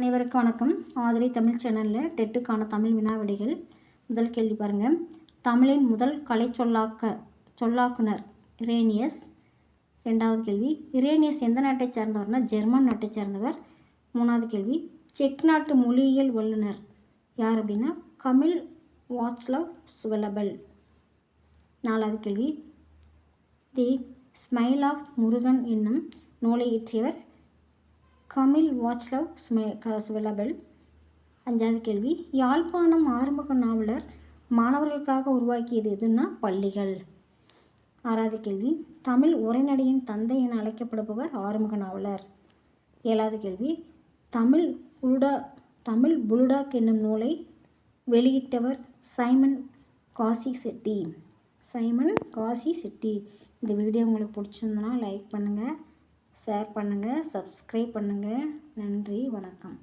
அனைவருக்கும் வணக்கம். ஆதிரை தமிழ் சேனலில் டெட்டுக்கான தமிழ் வினாவிடைகள். முதல் கேள்வி பாருங்கள். தமிழின் முதல் கலை சொல்லாக்குனர் இரேனியஸ். ரெண்டாவது கேள்வி, இரேனியஸ் எந்த நாட்டை சேர்ந்தவர்னா ஜெர்மன் நாட்டை சேர்ந்தவர். மூணாவது கேள்வி, செக் நாட்டு மொழியியல் வல்லுனர் யார் அப்படின்னா கமில் வாச்லவ் சுவெலபல். நாலாவது கேள்வி, தி ஸ்மைல் ஆஃப் முருகன் என்னும் நூலை இயற்றியவர் கமில் வாச்லவ் சுவெலபல். அஞ்சாவது கேள்வி, யாழ்ப்பாணம் ஆறுமுக நாவலர் மாணவர்களுக்காக உருவாக்கியது எதுன்னா பள்ளிகள். ஆறாவது கேள்வி, தமிழ் உரைநடையின் தந்தை என அழைக்கப்படுபவர் ஆறுமுக நாவலர். ஏழாவது கேள்வி, தமிழ் புல்டாக் என்னும் நூலை வெளியிட்டவர் சைமன் காசி செட்டி. இந்த வீடியோ உங்களுக்கு பிடிச்சிருந்தனா லைக் பண்ணுங்கள், ஷேர் பண்ணுங்கள், சப்ஸ்கிரைப் பண்ணுங்கள். நன்றி, வணக்கம்.